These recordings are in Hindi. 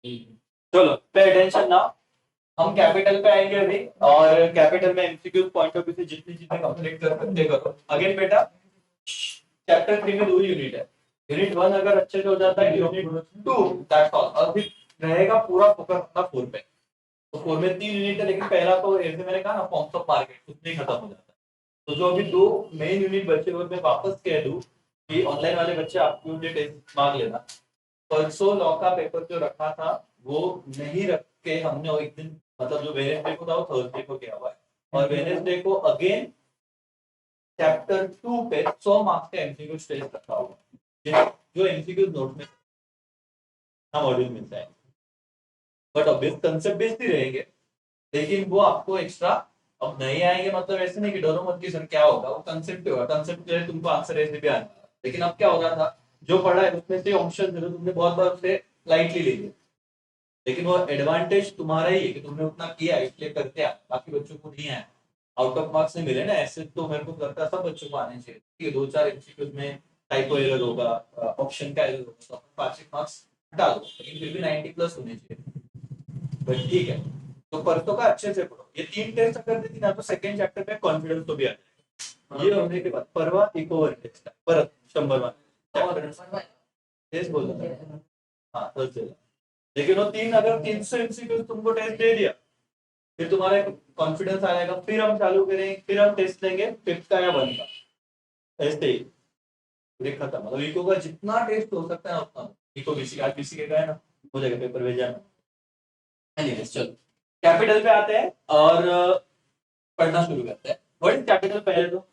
चलो पे अटेंशन ना, हम कैपिटल पे आएंगे अभी और कैपिटल में एमसीक्यू पॉइंट ऑफ व्यू से जितनी चीजें कंप्लीट कर सकते करो। अगेन बेटा चैप्टर 3 में 2 यूनिट है। यूनिट 1 अगर अच्छे से हो जाता है, यूनिट 2 दैट्स ऑल। अभी रहेगा पूरा फोकस अपना 4 पे। तो 4 में 3 यूनिट है, लेकिन पहला तो ऐसे मैंने कहा ना फॉर्म्स ऑफ मार्केट उसमें ही खत्म हो जाता है। तो जो अभी 2 मेन यूनिट बचे हुए मैं वापस कह दूं कि ऑनलाइन वाले बच्चे आपको ये टेस्ट मांग लेना। परसों लॉ का पेपर जो रखा था वो नहीं रख के हमने वो एक दिन मतलब जो वेनेसडे को था वो थर्सडे को किया हुआ है। और वेनेसडे को अगेन चैप्टर 2 पे 100 मार्क्स का एमसीक्यू टेस्ट रखा हुआ है, जो एमसीक्यू नोट में मॉड्यूल मिलता है। बट ऑब्वियस कंसेप्ट बेस्ड ही रहेंगे, लेकिन वो आपको एक्स्ट्रा अब नहीं आएंगे। मतलब ऐसे नहीं कि डरो मत कि सर क्या होगा, वो कंसेप्ट होगा। कंसेप्ट जो है तुमको आंसर ऐसे भी आना। लेकिन अब क्या हो रहा था, जो पढ़ा है उसमें से ऑप्शन जो तुमने बहुत बार उसे लाइटली ले लिया, लेकिन वो एडवांटेज तुम्हारा ही है कि तुमने उतना किया इसलिए करते आ, बाकी बच्चों को नहीं आया। आउट ऑफ मार्क्स नहीं मिले ना, ऐसे तो मेरे को लगता है सब बच्चों को आने चाहिए कि 2-4 एमसीक्यूज में टाइपो एरर होगा, ऑप्शन का एरर होगा, तो अपन 5 मार्क्स हटा दो, लेकिन फिर भी 90 प्लस होने चाहिए। बट ठीक है, तो परसों का अच्छे से पढ़ो। ये 3 टेस्ट अगर देती ना तो सेकंड चैप्टर में कॉन्फिडेंस तो भी आ जाएगा। ये होने के बाद परवा एक ओवर टेस्ट है, परत 100 चैप्टर टेस्ट बोल रहा है। हाँ थर्सडे। लेकिन वो 3 अगर 300 एमसीक्यू तुमको टेस्ट दे दिया, फिर तुम्हारे कॉन्फिडेंस आ जाएगा। फिर हम चालू करेंगे, फिर हम टेस्ट लेंगे 5th का या 1 का, ऐसे ही पूरे खत्म। मतलब इको का जितना टेस्ट हो सकता है उतना। इको बीसी आज बीसी के का है ना, हो जाएगा पेपर भेज जाना। एनीवेज चलो कैपिटल पे आते हैं और पढ़ना शुरू करते हैं। व्हाट इज कैपिटल पहले तो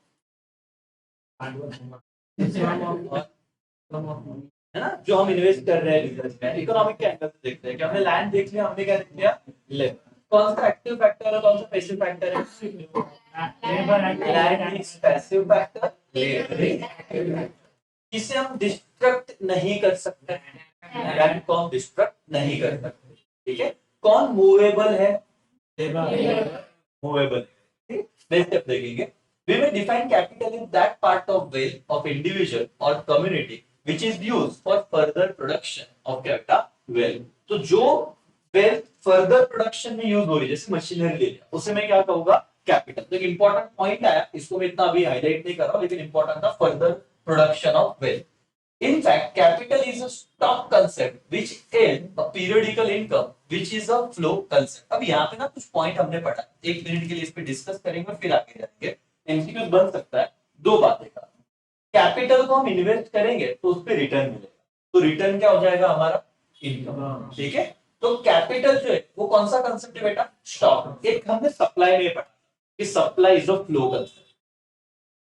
है ना, जो हम इन्वेस्ट कर रहे हैं बिजनेस में। इकोनॉमिक के एंगल से देखते हैं कि हमने लैंड देख लिया, हमने क्या देख लिया, लेबर। कौन सा एक्टिव फैक्टर है, कौन सा पैसिव फैक्टर है? Land is passive factor, labour जिसे हम डिस्ट्रक्ट नहीं कर सकते, लैंड को हम डिस्ट्रक्ट नहीं कर सकते। ठीक है, कौन मूवेबल है? मूवेबल। नेक्स्ट स्टेप देखेंगे। We may define capital as that part of wealth of individual or community which is used for further production of capital wealth। तो जो wealth further production में यूज हो रही है, जैसे मशीनरी ले लिया, उसे मैं क्या कहूंगा? कैपिटल। तो एक इंपॉर्टेंट पॉइंट आया, इसको मैं इतना अभी हाईलाइट नहीं कर रहा हूं, लेकिन इंपॉर्टेंट था further production of wealth. In fact, capital is a stock concept which earn a periodical income, which is a flow concept। अब यहाँ पे ना कुछ पॉइंट हमने पढ़ा, 1 मिनट के लिए इस पे डिस्कस करेंगे और फिर आगे जाएंगे। एमसीक्यू बन सकता है 2 बातें का। कैपिटल को हम इन्वेस्ट करेंगे तो उस पर रिटर्न मिलेगा, तो रिटर्न क्या हो जाएगा हमारा? इनकम। ठीक है, तो कैपिटल जो है वो कौन सा कंसेप्ट है बेटा? स्टॉक। एक हमने सप्लाई में पढ़ा कि supply is a flow concept.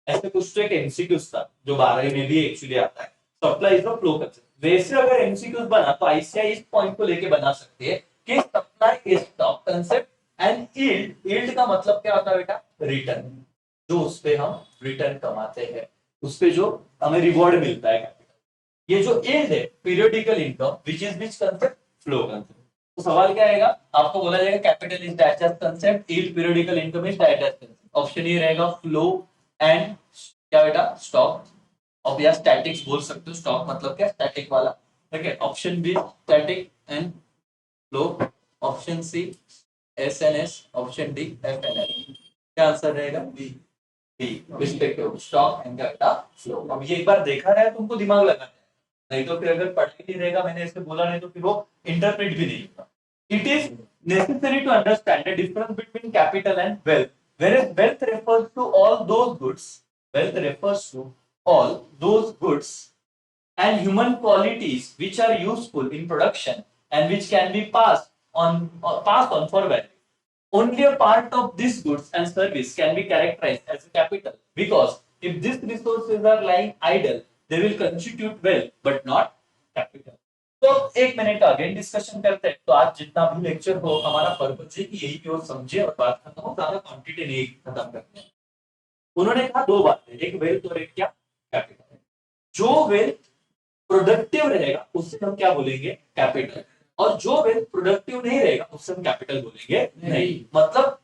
ऐसे कुछ तो एक एमसीक्यू था जो 12वीं में भी एक्चुअली आता है, supply is the flow concept. वैसे अगर एमसीक्यू बना तो आईसीआई इस पॉइंट को लेके बना सकते हैं कि supply is stock concept and yield. Yield का मतलब क्या होता है बेटा? रिटर्न। जो उस पे हम रिटर्न कमाते हैं, उस पे जो हमें रिवॉर्ड मिलता है कैपिटल। ये जो यील्ड है periodical income which is which concept? Flow concept. तो सवाल क्या आएगा? आपको बोला जाएगा capital is digest concept, yield periodical income is digest concept. Option ये रहेगा फ्लो एंड क्या बेटा? स्टॉक। अब या स्टैटिक्स बोल सकते हो, स्टॉक मतलब क्या? स्टैटिक वाला। ठीक है, option B static and flow, option C SNS, option D FNL. क्या आंसर रहेगा? B. B respective stock and बेटा फ्लो। अब ये एक बार देखा रहा है तुमको दिमाग लगाना है, नहीं तो फिर अगर पढ़ नहीं रहेगा, मैंने ऐसे बोला नहीं तो फिर वो इंटरप्रेट भी नहीं होगा। It is necessary to understand the difference between capital and wealth, whereas wealth refers to all those goods, wealth refers to all those goods and human qualities which are useful in production and which can be passed on for value. Only a part of these goods and service can be characterized as a capital, because if these resources are lying idle, they will constitute wealth but not capital। तो 1 मिनट अगेन डिस्कशन करते हैं। तो आज जितना भी लेक्चर हो, हमारा पर्पज है कि यही केवल समझे और बात खत्म हो, ज्यादा क्वांटिटी नहीं खत्म करते हैं। उन्होंने कहा 2 बातें, एक वेल्थ और एक क्या? कैपिटल। जो वेल्थ प्रोडक्टिव रहेगा उससे हम क्या बोलेंगे? कैपिटल। और जो वेल्थ प्रोडक्टिव नहीं रहेगा उससे हम कैपिटल बोलेंगे नहीं। मतलब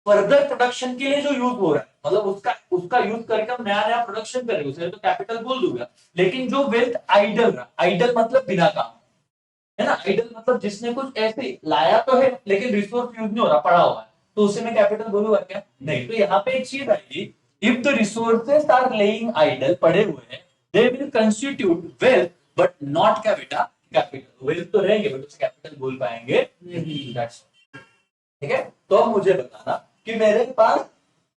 फर्दर प्रोडक्शन के लिए जो यूज हो रहा है, मतलब उसका उसका यूज करके हम नया नया प्रोडक्शन करेंगे, उसे तो कैपिटल बोल दूंगा। लेकिन जो वेल्थ आइडल रहा, आइडल मतलब बिना काम, है ना। आइडल मतलब जिसने कुछ ऐसे लाया तो है लेकिन रिसोर्स यूज नहीं हो रहा, पड़ा हुआ है, तो उसे मैं कैपिटल बोलूंगा क्या? नहीं। तो यहाँ पे एक चीज आएगी, if the resources are laying idle, पड़े हुए हैं, they will constitute wealth but not क्या बेटा? कैपिटल। वेल्थ तो रहेंगे बट उसे कैपिटल बोल पाएंगे नहीं। ठीक है। तो मुझे बताना कि मेरे पास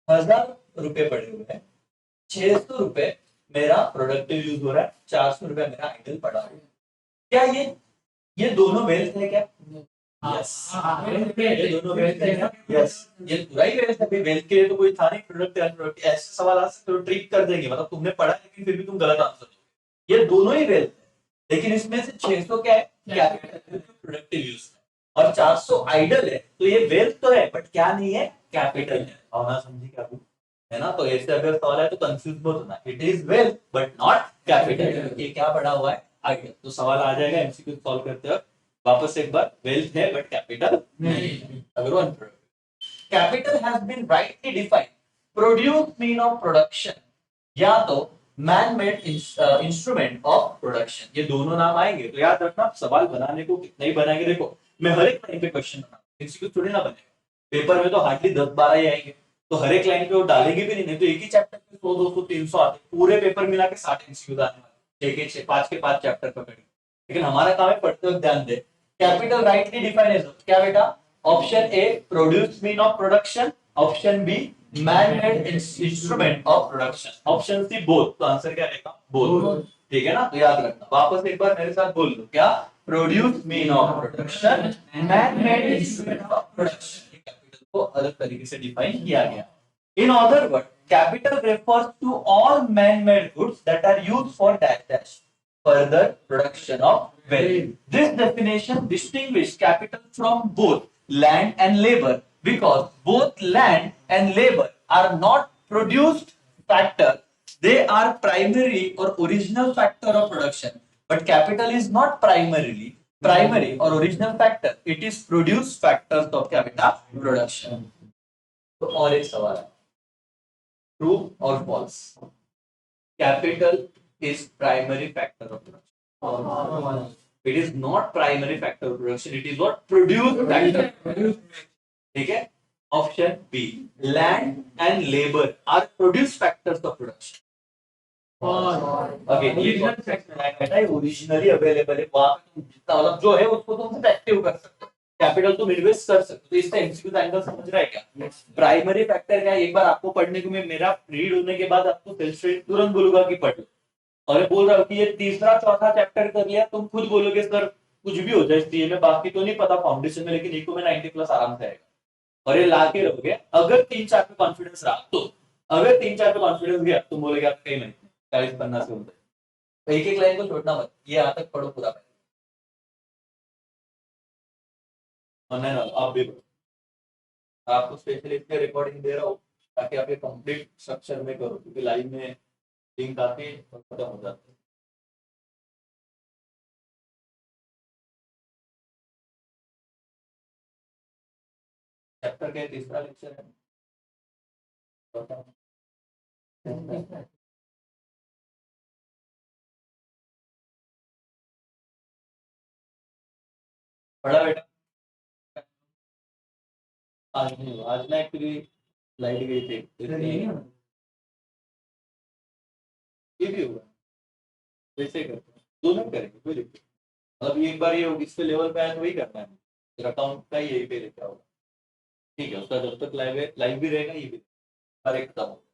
1000 रुपए पड़े हुए हैं, 600 रुपए मेरा प्रोडक्टिव यूज हो रहा है, 400 रुपए मेरा आइडल पड़ा हुआ है, क्या ये दोनों वेल्थ है क्या? यस, ये दोनों वेल्थ है क्या? यस, ये पूरा ही वेल्थ है। वेल्थ के लिए तो कोई था नहीं, प्रोडक्ट या प्रोडक्ट, ऐसे सवाल आ सकते हो, ट्रिक कर देंगे, मतलब तुमने पढ़ा लेकिन फिर भी तुम गलत आंसर दोगे। ये दोनों ही वेल्थ है, लेकिन इसमें से 600 क्या है? कैपिटल, प्रोडक्टिव यूज, और 400 आइडल है, तो ये वेल्थ तो है बट क्या नहीं है? कैपिटल है। और ना समझी क्या तू? है ना। तो ऐसे अगर सवाल है तो कंफ्यूज मत होना, it is wealth but not capital. ये क्या पड़ा हुआ है? आइडल। तो सवाल आ जाएगा एमसीक्यू सॉल्व करते वक्त वापस एक बार, वेल्थ है बट कैपिटल नहीं। अगर one capital has been rightly defined, produce mean of production, या तो man made instrument of production, ये दोनों नाम आएंगे। तो याद रखना, सवाल बनाने को कितना ही बनाएंगे, देखो मैं हर एक लाइन पे क्वेश्चन बनाऊंगा, एमसीक्यू थोड़ी ना बनेगा। पेपर में तो हार्डली 10-12 ही आएंगे, तो हर एक लाइन पे वो डालेंगे भी नहीं तो एक ही चैप्टर पे 100, 200, 300 आते, पूरे पेपर मिला के 60 एमसीक्यू आने वाले, एक एक 5 के 5 चैप्टर पकड़। लेकिन हमारा काम है पढ़ते वक्त ध्यान दे। कैपिटल राइटली डिफाइन एज क्या बेटा? Option A produce mean of production, option B man made instrument of production, option C both. तो आंसर क्या रहेगा? बोथ। ठीक है ना। तो याद रखना, वापस एक बार मेरे साथ बोल लो, क्या? Produce mean of production, man made instrument of production. Capital को अलग तरीके से डिफाइन किया गया। In other word, capital refers to all man-made goods that are used for dash further production of wealth. This definition distinguishes capital from both land and labor because both land and labor are not produced factor. They are primary or original factor of production. But capital is not primary or original factor. It is produced factors of capital production. तो और एक सवाल है, ट्रू और false? Capital is primary factor of production. It is not primary factor of production. It is what? Produced factor. ठीक है। Option B, land and labour are produce factors of production. Again ये कॉन्सेप्ट में आएगा, है ओरिजिनली अवेलेबल है, वहां पे तुम जितना मतलब जो है उसको तुम सिर्फ एक्टिव कर सकते हो, कैपिटल तुम इन्वेस्ट कर सकते हो। तो इसका एमसीक्यू एंगल समझ रहा है क्या? प्राइमरी फैक्टर क्या है? एक बार आपको पढ़ने को, मैं मेरा रीड होने के बाद आपको सेल्फ स्टडी तुरंत बोलूंगा कि पढ़ लो, और बोल रहा हूँ कि ये तीसरा चौथा चैप्टर कर लिया, तुम खुद बोलोगे सर कुछ भी हो जाए सीए में, बाकी तो नहीं पता फाउंडेशन में, लेकिन इको में 90 प्लस आराम से आएगा। और ये ला के रहोगे, अगर 3-4 पे कॉन्फिडेंस रहा तो, अगर 3-4 पे कॉन्फिडेंस गया तुम बोलोगे आप कहीं नहीं, 40 पन्ना से होता है। तो एक एक लाइन को छोड़ना मत, ये यहाँ तक पढ़ो पूरा। ऑनलाइन आप भी पढ़ो, आपको स्पेशली इसके रिकॉर्डिंग दे रहा हूँ ताकि आप ये कंप्लीट स्ट्रक्चर में करो, क्योंकि लाइव में लिंक आती है और खत्म हो जाता है। चैप्टर के तीसरा लेक्चर है, पढ़ा बेटा? आज नहीं हुआ, आज ना एक्चुअली लाइट गई थी, ये भी होगा, वैसे करते हैं, दोनों करेंगे, कोई दिक्कत। मतलब एक बार ये इस पे लेवल पे आया तो वही करना है, फिर अकाउंट का यही पे लेके आओगे, ठीक है। उसका जब तक लाइव भी रहेगा, ये भी हर एक खत्म होगा।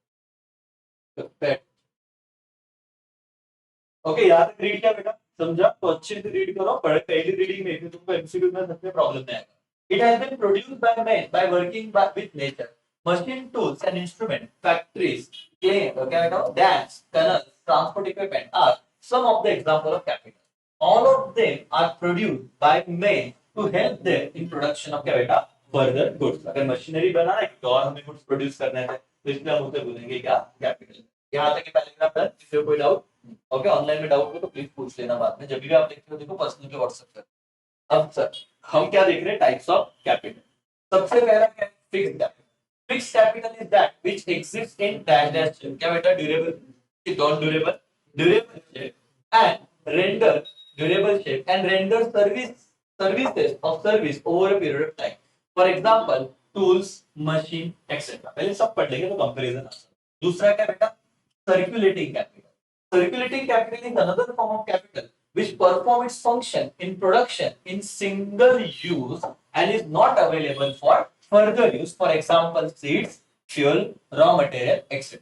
ओके, यहाँ तक रीड किया बेटा? समझा? तो अच्छे से रीड करो, पढ़ पहली रीडिंग में तुमको एमसीक्यू में सबसे प्रॉब्लम नहीं आएगा। It has been produced by man by working with nature. Machine tools and instrument, factories, clay, dams, canals, transport equipment are some of the example of capital. All of them are produced by men to help them in production of capital further goods. अगर मशीनरी बनाना है तो और हमें गुड्स प्रोड्यूस करना है तो इसलिए हम उसे बोलेंगे क्या? कैपिटल। यहाँ तक पैराग्राफ डन, किसी को कोई डाउट? ओके, ऑनलाइन में डाउट हो तो प्लीज पूछ लेना बाद में, जब भी आप देखते हो देखो पर्सनल पे व्हाट्सएप कर। अब सर हम क्या देख रहे हैं? Types of capital. सबसे पहला क्या है? Fixed capital. Fixed capital is that which exist in dash shape. क्या बेटा? Durable, non durable, durable shape and render, durable shape and render service services of service over a period of time. For example, tools, machine, etc. पहले सब पढ़ लेंगे तो कंपैरिजन आसान। दूसरा क्या बेटा? Circulating capital. Circulating capital is another form of capital which perform its function in production in single use and is not available for further use. For example, seeds, fuel, raw material, etc.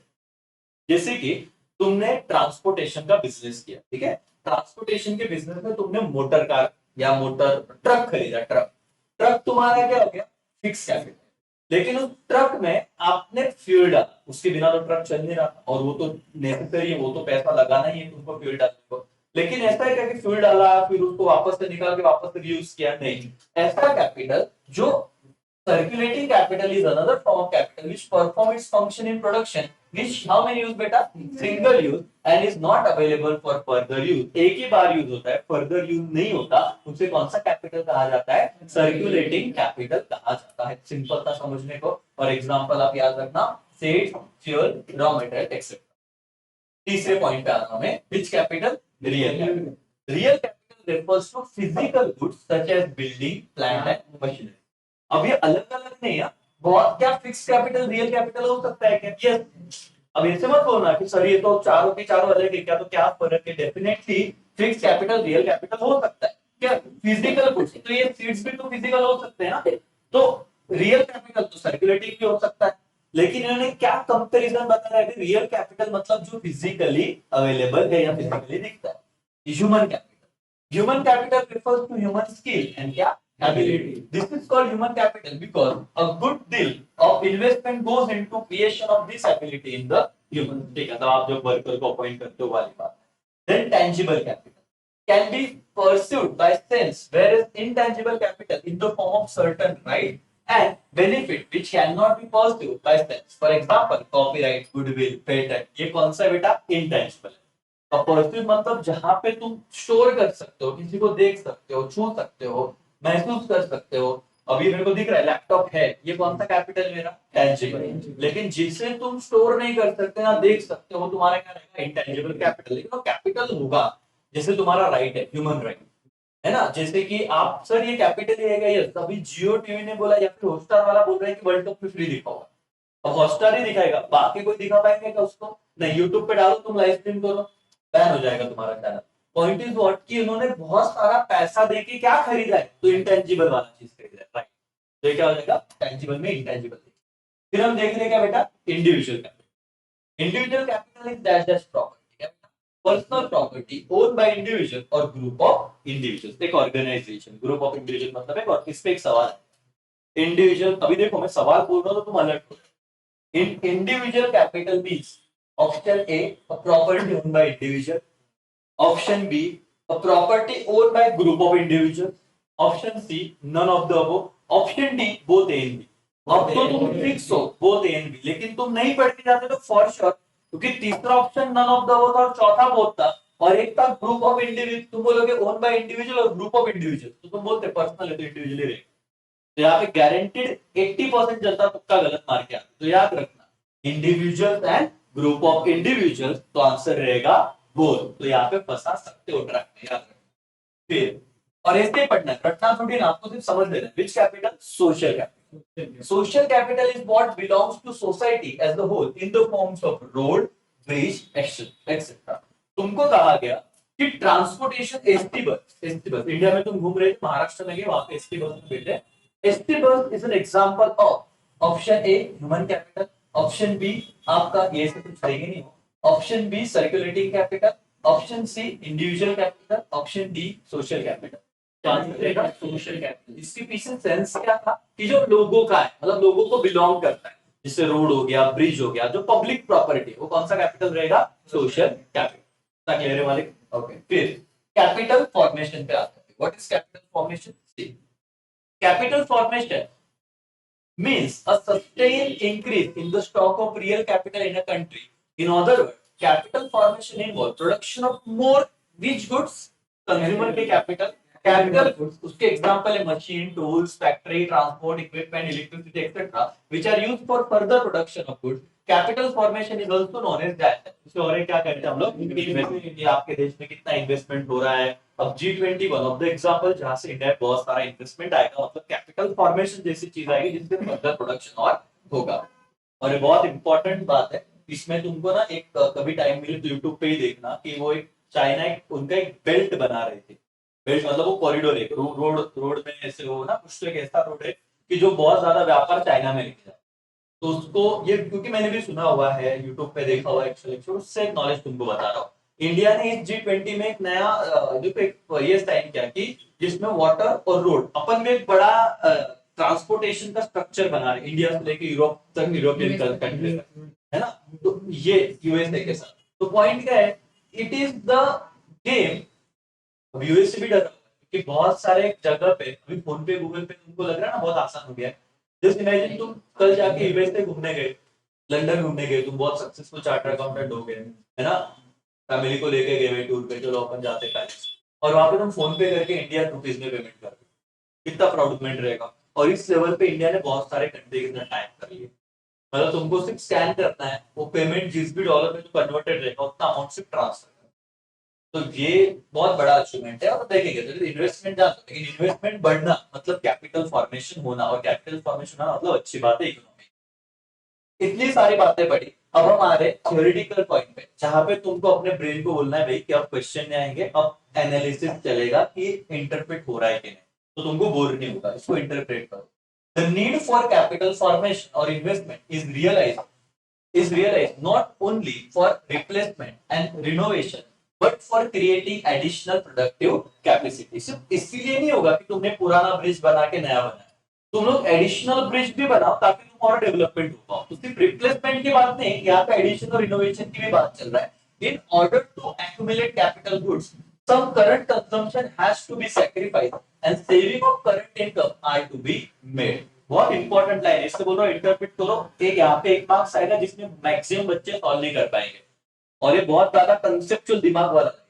जैसे कि तुमने ट्रांसपोर्टेशन का बिजनेस किया, ठीक है? ट्रांसपोर्टेशन के बिजनेस में तुमने मोटर कार या मोटर ट्रक खरीदा। ट्रक ट्रक तुम्हारा क्या हो गया? Fix capital. लेकिन उस ट्रक में आपने फ्यूल डाला, उसके बिना तो ट्रक चल नहीं रहा, और वो तो नेसेसरी है, वो तो पैसा लगाना ही है तुमको फ्यूल डालने को। लेकिन ऐसा है क्या कि फ्यूल डाला फिर उसको वापस से निकाल के वापस से यूज किया? नहीं। ऐसा कैपिटल जो circulating capital is another form of capital which perform its function in production, which how many use beta? Single use and is not available for further use. एक ही बार यूज होता है, फर्दर यूज नहीं होता, उसे कौन सा कैपिटल कहा जाता है? सर्कुलेटिंग कैपिटल कहा जाता है। सिंपल था समझने को। और एग्जांपल आप याद रखना, seeds, fuel, raw material etcetera. तीसरे पॉइंट पे आता हूं मैं, which capital? Real capital. Real capital refers to physical goods such as building, plant and machinery. अब ये अलग अलग नहीं है, बहुत क्या फिक्स कैपिटल रियल कैपिटल हो सकता है क्या? यस। अब ऐसे मत बोलना कि सर ये तो चारों के चारों अलग है क्या, तो क्या फर्क है? Definitely fix capital real capital हो सकता है क्या? फिजिकल गुड्स, तो ये सीड्स भी तो फिजिकल हो सकते हैं ना, तो रियल कैपिटल तो सर्कुलेटिंग भी हो सकता है। लेकिन इन्होंने क्या कंपैरिजन बताया है? रियल कैपिटल मतलब जो फिजिकली अवेलेबल है या फिजिकली दिखता है, human capital. Human capital refers to human skill and क्या? Ability. This is called human capital because a good deal of investment goes into creation of this ability in the human. ठीक है, तो आप जो वर्कर को अपॉइंट करते हो वाली बात। Then tangible capital can be pursued by sense, whereas intangible capital in the form of certain right and benefit which cannot be pursued by sense. For example, copyright, goodwill, patent. ये कौन सा बेटा? Intangible. परफ्यूम मतलब जहां पे तुम स्टोर कर सकते हो, किसी को देख सकते हो, छू सकते हो, महसूस कर सकते हो। अभी मेरे को दिख रहा है लैपटॉप है, ये कौन सा कैपिटल मेरा? टेंजिबल। लेकिन जिसे तुम स्टोर नहीं कर सकते ना देख सकते हो, तुम्हारा क्या रहेगा? Intangible capital. लेकिन वो कैपिटल होगा, जैसे तुम्हारा राइट है, ह्यूमन राइट है ना। जैसे कि आप सर ये कैपिटल ही है, तभी जियो टीवी ने बोला या फिर हॉटस्टार वाला बोल रहा है कि वर्ल्ड कप पे फ्री दिखाओगा। अब हॉटस्टार ही दिखाएगा, बाकी कोई दिखा पाएंगे क्या उसको? नहीं। यूट्यूब पे डालो, तुम लाइव स्ट्रीम करो, बैन हो जाएगा तुम्हारा चैनल। पॉइंट इज व्हाट कि उन्होंने बहुत सारा पैसा देके क्या खरीदा है? तो इंटेंजिबल वाला चीज खरीदा है, राइट। तो ये क्या हो जाएगा? टेंजिबल में इंटेंजिबल। फिर हम देख रहे क्या बेटा? Individual capital. Individual capital is that that property, personal property owned by individual और ग्रुप ऑफ इंडिविजुअल्स। एक ऑर्गेनाइजेशन, ग्रुप ऑफ इंडिविजुअल मतलब है। और इस पे एक सवाल है, इंडिविजुअल। अभी देखो मैं सवाल बोल रहा हूं तो तुम अलर्ट हो। In individual capital means option A, a property owned by individual. Option B, a property owned by group of individuals. Option C, none of the above. Option D, both A and B. अब तो तुम फिक्स हो both A and B, लेकिन तुम नहीं पढ़ के जाते तो फॉर श्योर, क्योंकि तीसरा option none of the above था और चौथा बोथ था, और एक था ग्रुप ऑफ इंडिविजुअल। तुम बोलोगे ओन बाय इंडिविजुअल और ग्रुप ऑफ इंडिविजुअल, तो तुम बोलते पर्सनल है तो इंडिविजुअल ही रहेगा। तो यहाँ पे गारंटीड 80% जनता तुक्का गलत मार के आती। तो याद रखना, individual and group of individuals, तो आंसर रहेगा बोथ। तो यहाँ पे फंसा सकते हो ट्रैक में, याद रखना। फिर और ऐसे पढ़ना, रटना थोड़ी ना, आपको सिर्फ समझ लेना। Which capital? Social capital. Social capital is what belongs to society as the whole in the forms of road, bridge, etcetera. तुमको कहा गया कि ट्रांसपोर्टेशन एसटी बस, इंडिया में तुम घूम रहे थे, महाराष्ट्र में गए, वहां पे एसटी बस में बैठे। ST bus is an example of option A human capital, option B आपका ये से कुछ रहेगा नहीं, option B circulating capital, option C individual capital, option D social capital. तो आंसर रहेगा सोशल कैपिटल। इसके पीछे सेंस क्या था कि जो लोगों का है, मतलब लोगों को बिलोंग करता है, जैसे रोड हो गया, ब्रिज हो गया, जो पब्लिक प्रॉपर्टी, वो कौन सा कैपिटल रहेगा? Social capital. क्लियर है मालिक? ओके। फिर कैपिटल फॉर्मेशन पे आते हैं। What is capital formation? See, capital formation means a sustained increase in the stock of real capital in a country. In other words, capital formation involves production of more which goods? Consumer के capital goods, उसके example है machine, tools, factory, transport, equipment, electricity, etc. which are used for further production of goods. Capital formation is also known as that. इससे और क्या करते हैं हम लोग? इन्वेस्टमेंट। आपके देश में कितना इन्वेस्टमेंट हो रहा है, अब G20 one of the example जहां से इंडिया में बहुत सारा इन्वेस्टमेंट आएगा, मतलब कैपिटल फॉर्मेशन जैसी चीज आएगी जिससे फर्दर प्रोडक्शन और होगा। और ये बहुत इंपॉर्टेंट बात है, इसमें तुमको ना एक कभी टाइम मिले तो यूट्यूब पे ही देखना कि वो एक चाइना एक उनका एक बेल्ट बना रहे थे। बेल्ट मतलब वो कॉरिडोर है, रोड रोड में ऐसे हो ना, कुछ तो एक ऐसा रोड है कि जो बहुत ज्यादा व्यापार चाइना में लेके जाता है। तो उसको ये क्योंकि मैंने भी सुना हुआ है, यूट्यूब पे देखा हुआ है एक्चुअली, उससे नॉलेज तुमको बता रहा हूँ। इंडिया ने इस G20 में एक नया देखो एक ये साइन किया कि जिसमें वाटर और रोड अपन में एक बड़ा ट्रांसपोर्टेशन का स्ट्रक्चर बना रहे, इंडिया से लेके यूरोप तक, यूरोपियन कंट्री तक, है ना। तो ये यूएसए के साथ, तो पॉइंट क्या है, इट इज द गेम। अब यूएसए भी डर रहा है क्योंकि बहुत सारे जगह पे अभी फोन पे गूगल पे तुमको लग रहा है ना बहुत आसान हो गया है। जस्ट इमेजिन तुम कल जाके यूएसए घूमने गए, लंदन घूमने गए, तुम बहुत सक्सेसफुल चार्टर अकाउंटेंट हो गए, है ना, फैमिली को लेके गए टूर पे, चलो अपन जाते पैरिस, और वहां पे तुम फोन पे करके इंडियन रुपीज में पेमेंट कर दो, कितना प्राउड मोमेंट रहेगा। और इस लेवल पे इंडिया ने बहुत सारे कंट्री के साथ टाइप कर लिए, मतलब तुमको सिर्फ स्कैन करना है, वो पेमेंट जिस भी डॉलर में जो कन्वर्टेड रहेगा उतना अमाउंट सिर्फ ट्रांसफर। तो ये बहुत बड़ा अचीवमेंट है। और देखेंगे तो इन्वेस्टमेंट जा सकते, लेकिन इन्वेस्टमेंट बढ़ना मतलब कैपिटल फॉर्मेशन होना, और कैपिटल फॉर्मेशन होना मतलब अच्छी बात है इकोनॉमी। इतनी सारी बातें पढ़ी, अब हम आ रहे थ्योरेटिकल पॉइंट पे, जहां पे तुमको अपने ब्रेन को बोलना है भाई कि अब क्वेश्चन नहीं आएंगे, अब एनालिसिस चलेगा कि इंटरप्रेट हो रहा है कि नहीं। तो तुमको बोर नहीं होगा, इसको इंटरप्रेट करो। The need for capital formation और investment is realized not only for replacement and renovation but for creating additional productive capacity। सिर्फ इसीलिए नहीं होगा कि तुमने पुराना ब्रिज बना के नया बनाया, तुम लोग एडिशनल ब्रिज भी बनाओ ताकि तुम और डेवलपमेंट हो पाओ। तो सिर्फ रिप्लेसमेंट की बात नहीं, यहाँ पे एडिशन और इनोवेशन की भी बात चल रहा है। In order to accumulate capital goods some current consumption has to be sacrificed and saving of current income are to be made। बहुत इंपॉर्टेंट लाइन है, इससे बोल रहा हूं इंटरप्रेट करो। एक यहाँ पे एक मार्क्स आएगा जिसमें मैक्सिमम बच्चे सॉल्व नहीं कर पाएंगे, और ये बहुत ज्यादा कंसेप्चुअल दिमाग वाला है।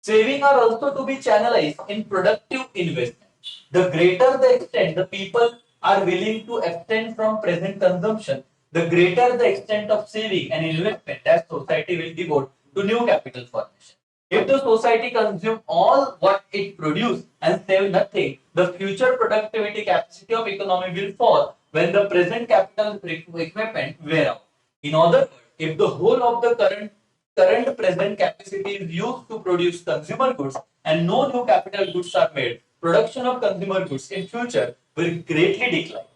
Saving are also to be channelized in productive investment। The greater the extent the people are willing to abstain from present consumption, the greater the extent of saving and investment that society will devote to new capital formation। If the society consume all what it produce and save nothing, the future productivity capacity of economy will fall when the present capital equipment wear out। In other words, if the whole of the current present capacity is used to produce consumer goods and no new capital goods are made, production of consumer goods in future will greatly decline।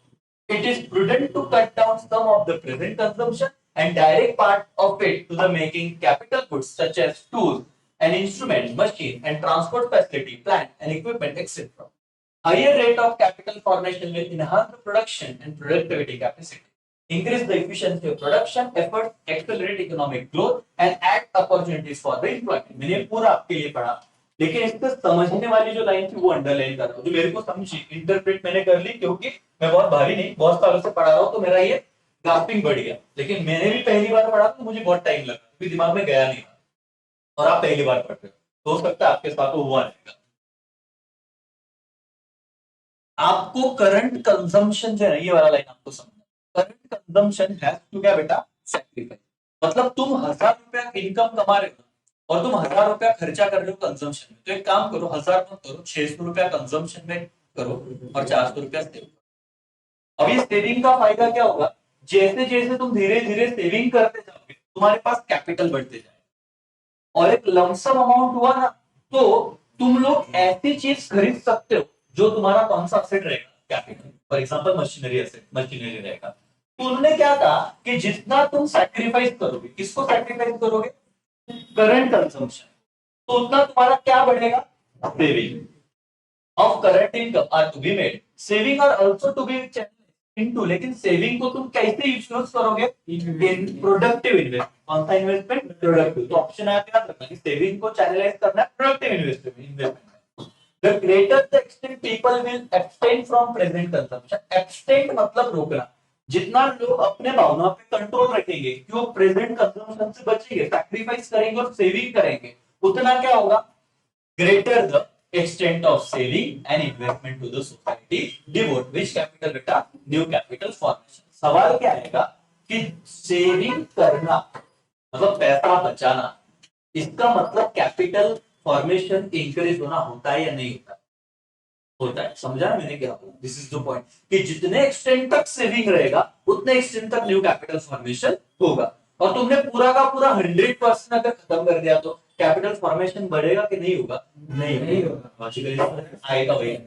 It is prudent to cut down some of the present consumption and direct part of it to the making capital goods such as tools and instruments, machine and transport facility, plant and equipment, etc. Higher rate of capital formation will enhance the production and productivity capacity, increase the efficiency of production efforts, accelerate economic growth and add opportunities for the employment। मैंने पूरा आपके लिए पढ़ा, लेकिन इसको समझने वाली जो लाइन थी वो अंडरलाइन कर रहा हूँ, जो मेरे को समझी, इंटरप्रेट मैंने कर ली क्योंकि मैं बहुत भारी नहीं, बहुत सालों से पढ़ा रहा हूँ, तो मेरा ये ग्रास्पिंग बढ़ गया। लेकिन मैंने भी पहली बार पढ़ा तो मुझे बहुत टाइम लगा क्योंकि दिमाग में गया नहीं, और आप पहली बार पढ़ रहे हो तो हो सकता है आपके साथ वो हुआ रहेगा। आपको करंट कंजम्पशन जो है ये वाला लाइन आपको समझना, करंट कंजम्पशन हैज टू क्या बेटा, सैक्रिफाइस। मतलब तुम 1000 रुपया इनकम कमा रहे हो और तुम 1000 रुपया खर्चा कर रहे हो कंजम्पशन में, तो एक काम करो 1000 मत करो, 600 रुपया कंजम्पशन में करो और 400 रुपया सेव करो। अब ये सेविंग का फायदा क्या होगा, जैसे जैसे तुम धीरे धीरे सेविंग करते जाओगे तुम्हारे पास कैपिटल बढ़ते जाएगा, और एक लमसम अमाउंट हुआ ना, तो तुम लोग ऐसी चीज खरीद सकते हो जो तुम्हारा कौन सा असेट रहेगा, capital. For example machinery asset, machinery रहेगा। तो उन्होंने क्या कहा कि जितना तुम सैक्रिफाइस करोगे, किसको सैक्रिफाइस करोगे, करंट कंजम्पशन, तो उतना तुम्हारा क्या बढ़ेगा, saving of current income are to be made. Saving are also to be into, लेकिन सेविंग को तुम कैसे यूज करोगे, इन प्रोडक्टिव इन्वेस्टमेंट। कौन सा इन्वेस्टमेंट, प्रोडक्टिव। तो ऑप्शन है याद रखना कि सेविंग को चैनलाइज करना है productive investment. The greater the extent people will abstain from present consumption, abstain मतलब रोकना, जितना लोग अपने भावनाओं पे कंट्रोल रखेंगे कि वो प्रेजेंट कंजम्पशन से बचेंगे, सैक्रिफाइस करेंगे और सेविंग करेंगे, उतना क्या होगा, greater the extent of saving and investment to the society devote which capital बेटा, new capital formation। सवाल क्या आएगा कि सेविंग करना मतलब पैसा बचाना, इसका मतलब कैपिटल फॉर्मेशन इंक्रीज होना होता है या नहीं होता? होता है। समझा ना मैंने क्या बोला? दिस इज द पॉइंट कि जितने एक्सटेंट तक सेविंग रहेगा उतने एक्सटेंट तक न्यू कैपिटल फॉर्मेशन होगा। और तुमने पूरा का पूरा 100% अगर खत्म कर दिया तो कैपिटल फॉर्मेशन बढ़ेगा कि नहीं होगा? नहीं होगा। आएगा भाई।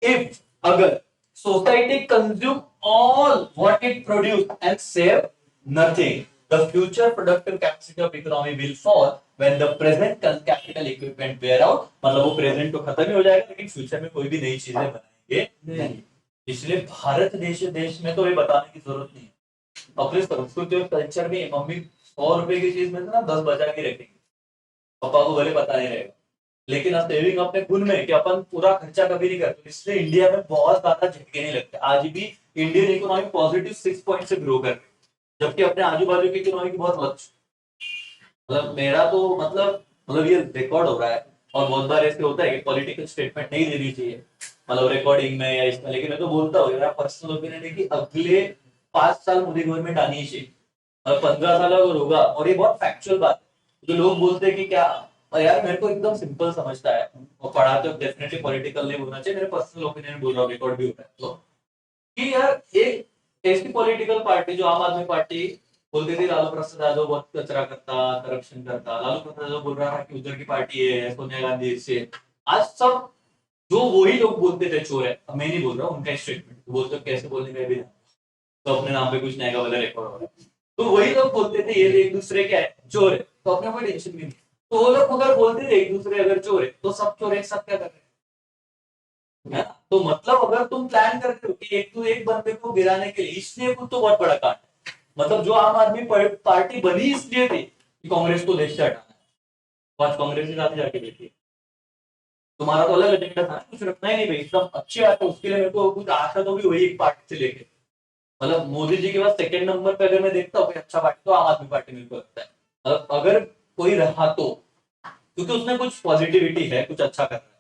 इफ अगर society consume all what it produce and save nothing, the future productive capacity of economy will fall when the present capital equipment wear out। मतलब वो प्रेजेंट तो खत्म ही हो जाएगा लेकिन फ्यूचर में कोई भी नई चीजें बनाएंगे नहीं। इसलिए भारत देश में तो ये बताने की जरूरत नहीं है। अपने संस्कृति और कल्चर में मम्मी 100 रुपए की चीज में से ना 10 बचा के रखेंगे, पापा को भले पता नहीं रहेगा। लेकिन अब सेविंग अपने खुद में कि अपन पूरा खर्चा कभी नहीं करते, इसलिए इंडिया में बहुत ज्यादा झटके नहीं लगते। आज भी इंडियन इकोनॉमी पॉजिटिव 6 पॉइंट से ग्रो कर रही है, जबकि अपने आजू बाजू की इकोनॉमी की बहुत लक्ष्य। मतलब मेरा तो मतलब ये रिकॉर्ड हो रहा है और बहुत बार ऐसे होता है कि पॉलिटिकल स्टेटमेंट नहीं देनी चाहिए मतलब रिकॉर्डिंग में या इसमें, लेकिन मैं तो बोलता हूँ मेरा पर्सनल ओपिनियन है कि अगले 5 साल मोदी गवर्नमेंट आनी ही चाहिए और 15 साल अगर होगा। और ये बहुत फैक्चुअल बात है। जो लोग बोलते हैं कि क्या, और यार मेरे को एकदम सिंपल समझता है और पढ़ाते हो डेफिनेटली पॉलिटिकल नहीं बोलना चाहिए, मेरे पर्सनल ओपिनियन बोल रहा हूँ, रिकॉर्ड भी होता है तो कि यार एक ऐसी पॉलिटिकल पार्टी जो आम आदमी पार्टी बोलती थी लालू प्रसाद यादव बहुत कचरा करता, करप्शन करता, लालू प्रसाद यादव बोल रहा था कि उधर की पार्टी है, सोनिया गांधी से। आज सब जो वही लोग बोलते थे चोर है, अब मैं नहीं बोल रहा हूँ उनका स्टेटमेंट बोलते हो कैसे बोलने का भी तो अपने नाम पे कुछ नया वाला रिकॉर्ड हो रहा है, तो वही लोग बोलते थे ये एक दूसरे क्या है चोर है, तो अपने कोई टेंशन भी नहीं। तो वो लोग अगर बोलते थे एक दूसरे अगर चोर है तो सब चोर एक साथ क्या कर रहे हैं, है ना? तो मतलब अगर तुम प्लान करते हो कि एक बंदे को गिराने के लिए, इसलिए कुछ तो बहुत बड़ा कांड है। मतलब जो आम आदमी पार्टी बनी इसलिए थी कि कांग्रेस को देश से हटाना है, तो आज कांग्रेस के साथ जाके बैठी। तुम्हारा तो अलग एजेंडा था, कुछ रखना ही नहीं भाई, एकदम अच्छी बात है। उसके लिए मेरे को कुछ आशा तो भी वही एक पार्टी से लेके, मतलब मोदी जी के बाद सेकंड नंबर पे अगर मैं देखता हूँ अच्छा पार्टी तो आम आदमी पार्टी मेरे को लगता है। मतलब अगर कोई रहा तो क्योंकि उसमें कुछ पॉजिटिविटी है, कुछ अच्छा कर रहा है।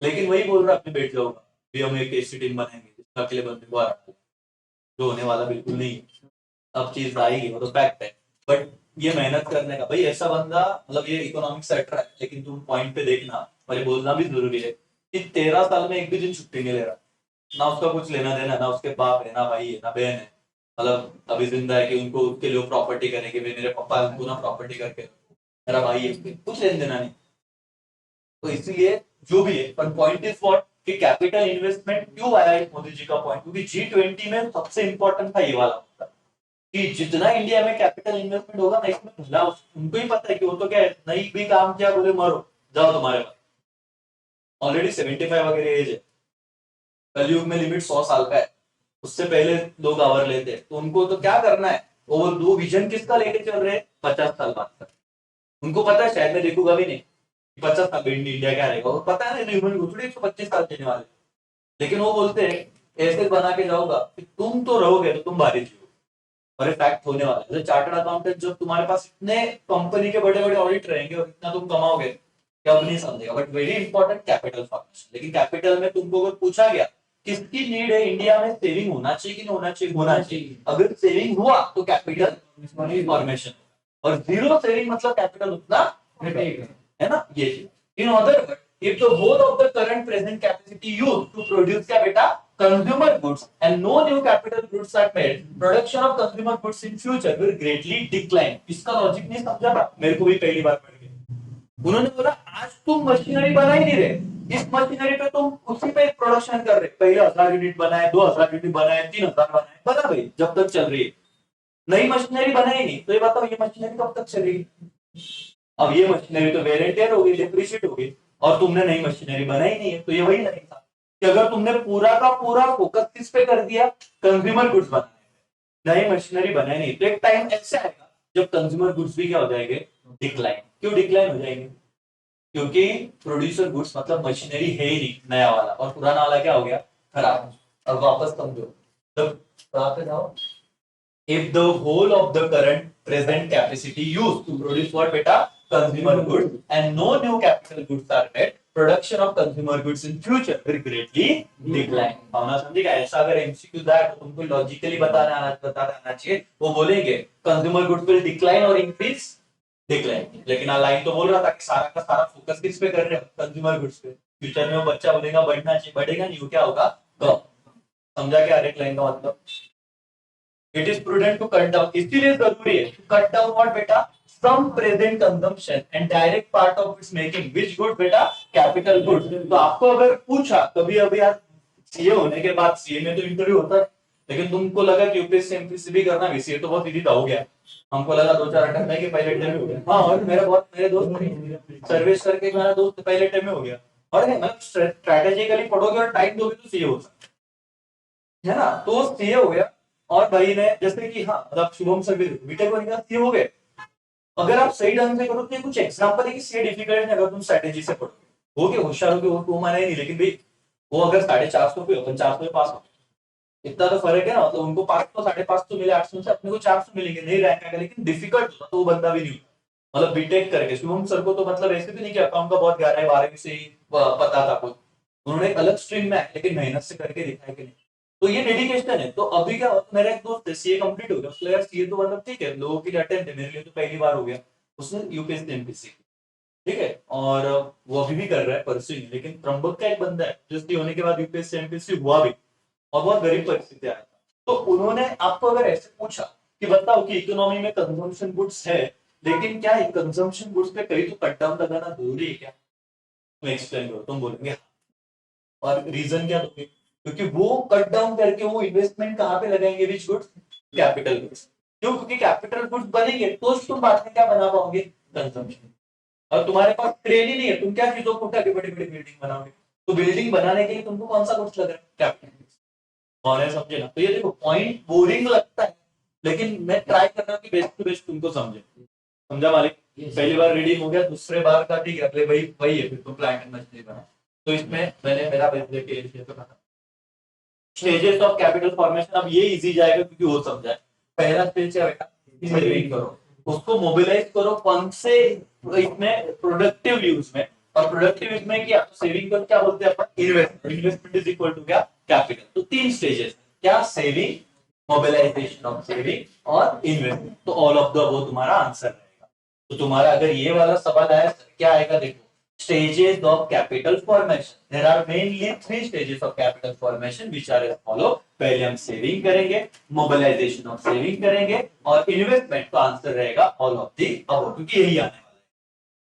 लेकिन वही बोल रहा है अपने बैठ जाऊंगा भी हम एक ऐसी टीम बनाएंगे जिसका अकेले बंदे को हरा, जो होने वाला बिल्कुल नहीं है। अब चीज आएगी वो तो फैक्ट है, बट ये मेहनत करने का भाई ऐसा बंदा, मतलब ये इकोनॉमिक सेक्टर है लेकिन तुम पॉइंट पे देखना और ये बोलना भी जरूरी है कि 13 साल में एक भी दिन छुट्टी नहीं ले रहा, ना उसका कुछ लेना देना, ना उसके बाप है ना भाई है ना बहन है, मतलब अभी जिंदा है कि उनको उसके लिए प्रॉपर्टी करेंगे, मेरे पापा उनको ना प्रॉपर्टी करके मेरा भाई है, कुछ लेना देना नहीं। तो इसीलिए जो भी है, पर पॉइंट इज व्हाट कि कैपिटल इन्वेस्टमेंट क्यों आया है मोदी जी का पॉइंट, क्योंकि G20 में सबसे इंपॉर्टेंट था ये वाला कि जितना इंडिया में कैपिटल इन्वेस्टमेंट होगा ना इसमें भला उनको ही पता है कि वो तो क्या है, नहीं भी काम किया बोले मरो जाओ तुम्हारे पास, ऑलरेडी 75 वगैरह एज है, कलयुग में लिमिट 100 साल का है, उससे पहले लोग आवर लेते हैं, तो उनको तो क्या करना है, वो दो विजन किसका लेके चल रहे हैं 50 साल बाद का। उनको पता है शायद मैं देखूंगा भी नहीं 50 साल में इंडिया क्या रहेगा, वो पता है नहीं थोड़ी 125 साल देने वाले, लेकिन वो बोलते हैं ऐसे बना के जाऊंगा कि तुम तो रहोगे तो तुम बारिश हो, और फैक्ट होने वाला है। जैसे चार्टर्ड अकाउंटेंट जब तुम्हारे पास इतने कंपनी के बड़े बड़े ऑडिट रहेंगे और इतना तुम कमाओगे कि अब नहीं समझेगा, but very important capital formation. लेकिन कैपिटल में तुमको अगर पूछा गया किसकी नीड है इंडिया में, सेविंग होना चाहिए कि नहीं होना चाहिए, होना चाहिए। अगर सेविंग हुआ तो कैपिटल फॉर्मेशन, और जीरो सेविंग मतलब कैपिटल उतना है ना ये चीज। In other word if the whole of the current present capacity used to produce क्या बेटा consumer goods and no new capital goods are made, production of consumer goods in future will greatly decline। इसका लॉजिक नहीं समझा था, मेरे को भी पहली बार पढ़ के उन्होंने बोला आज तुम मशीनरी बना ही नहीं रहे, इस मशीनरी पे तुम उसी पे प्रोडक्शन कर रहे, पहले 1000 यूनिट बनाए, 2000 यूनिट बनाए, 3000 बनाए, बना भाई जब तक चल रही है, नई मशीनरी बनाई नहीं, तो ये बताओ ये मशीनरी कब तक चलेगी। अब ये मशीनरी तो वेर एंड टेयर हो गई, डेप्रिशिएट हो गई, और तुमने नई मशीनरी बनाई नहीं है, तो ये वही नहीं था कि अगर तुमने पूरा का पूरा फोकस किस पे कर दिया, कंज्यूमर गुड्स बनाने पे, नई मशीनरी बनाई नहीं, तो एक टाइम ऐसा आएगा जब कंज्यूमर गुड्स भी क्या हो जाएंगे, डिक्लाइन। क्यों डिक्लाइन हो जाएंगे, क्योंकि प्रोड्यूसर गुड्स मतलब मशीनरी है ही नहीं नया वाला, और पुराना वाला क्या हो गया खराब। अब वापस समझो, जब वापस आओ, if the whole of the current present capacity used to produce what beta consumer goods and no new capital goods are made, production of consumer goods in future will greatly decline। भावना समझेगा, ऐसा अगर एमसीक्यू था तो तुमको लॉजिकली बताना आना चाहिए, वो बोलेंगे कंज्यूमर गुड्स विल डिक्लाइन और इंक्रीज, डिक्लाइन। लेकिन लाइन तो बोल रहा था कि सारा का सारा फोकस किस पे कर रहे हो, कंज्यूमर गुड्स पे। फ्यूचर में वो बच्चा बोलेगा बढ़ना चाहिए, बढ़ेगा नहीं, वो क्या होगा, कम। समझा क्या रेट लाइन का मतलब? It is prudent to cut down, इसीलिए जरूरी है कट डाउन व्हाट बेटा, some present consumption and direct part of its making which good बेटा, कैपिटल गुड। तो आपको अगर पूछा कभी, अभी यार सीए होने के बाद, सीए में तो इंटरव्यू होता है, लेकिन तुमको लगा कि यूपीएससी एमपीएससी भी करना है, सीए तो बहुत इजी था, हो गया। हमको लगा 2-4 अटेम्प्ट है कि पहले अटेम्प्ट में हो गया। हाँ, और मेरे दोस्त सर्विस करके मेरा दोस्त पहले अटेम्प्ट में हो गया। और मतलब स्ट्रेटेजिकली पढ़ोगे और टाइम दोगे तो सीए हो सकता है ना, तो सीए हो गया। और भाई ने जैसे कि हाँ, मतलब शुभम सर भी बीटेक होने के बाद सीए हो गए। अगर आप सही ढंग से करो तो ये कुछ एग्जांपल है कि सीए डिफिकल्ट है, अगर तुम स्ट्रेटेजी से पढ़ोगे। हो गए होशियार हो गए, वो माना ही नहीं, लेकिन भाई वो अगर 450 पे, 450 पे पास हो, इतना तो फर्क है ना, मतलब उनको 500 550 मिले 800 से, अपने को 400 मिलेंगे, नहीं रैंक आएगा, लेकिन डिफिकल्ट होता तो वो बंदा भी नहीं होता। मतलब बीटेक करके शुभम सर को तो मतलब ऐसे भी नहीं कि अकाउंट का बहुत 11वीं 12वीं से ही पता था कुछ, उन्होंने एक अलग स्ट्रीम में है, लेकिन मेहनत से करके दिखाया कि नहीं। तो ये डेडिकेशन है। तो अभी क्या होता, मेरा एक दोस्त सीए कंप्लीट हो गया, उसको यार सीए तो मतलब ठीक है, लोगों के लिए अटेम्प्ट है, मेरे लिए तो पहली बार हो गया। उसने यूपीएससी एमपीएससी, ठीक है, और वो अभी भी कर रहा है परस्यूइंग। लेकिन त्रंबक का एक बंदा है जिसकी होने के बाद यूपीएससी एमपीएससी हुआ भी, और बहुत गरीब परिस्थिति आया था। तो उन्होंने आपको अगर ऐसे पूछा कि बताओ कि इकोनॉमी में कंजम्पशन गुड्स है, लेकिन क्या कंजम्पशन गुड्स पे कहीं तो कट डाउन लगाना जरूरी है क्या, तुम एक्सप्लेन करो, तुम बोलेंगे हाँ। और रीजन क्या दोगे, क्योंकि वो कट डाउन करके वो इन्वेस्टमेंट कहाँ पे लगाएंगे, विच गुड्स, कैपिटल गुड्स। क्यों, क्योंकि कैपिटल गुड्स बनेंगे तो तुम बाद में क्या बना पाओगे, कंजम्पशन। और तुम्हारे पास ट्रेन ही नहीं है, तुम क्या चीजों को उठा के बड़ी बड़ी बिल्डिंग बनाओगे। तो बिल्डिंग बनाने के लिए तुमको कौन सा गुड्स लग रहा है, कैपिटल। और है, समझे ना। तो ये देखो पॉइंट बोरिंग लगता है, लेकिन मैं ट्राई कर रहा हूँ कि बेस्ट टू बेस्ट तुमको समझे। समझा मालिक? पहली बार रीडिंग हो गया, दूसरे बार का ठीक है, अगले वही वही है, फिर तुम प्लान करना चाहिए बना। तो इसमें मैंने मेरा बेस्ट के तो कहा स्टेजेस ऑफ कैपिटल फॉर्मेशन, अब ये इजी जाएगा क्योंकि वो समझा है। पहला स्टेज क्या बेटा, सेविंग करो, उसको मोबिलाइज करो कौन से, इसमें प्रोडक्टिव यूज में। और प्रोडक्टिव यूज में क्या, सेविंग को क्या बोलते हैं अपन, investment. Investment is equal to क्या, कैपिटल। तो 3 स्टेजेस, क्या, सेविंग, मोबिलाइजेशन ऑफ सेविंग और इन्वेस्टमेंट। तो ऑल ऑफ द अबव तुम्हारा आंसर रहेगा। तो तुम्हारा अगर ये वाला सवाल आया क्या आएगा, देखो stages of capital formation. There are mainly 3 stages of capital formation which are as follow. पहले हम सेविंग करेंगे, मोबिलाइजेशन ऑफ सेविंग करेंगे, और इन्वेस्टमेंट का आंसर रहेगा ऑल ऑफ दी अबव, क्योंकि यही आने वाला है।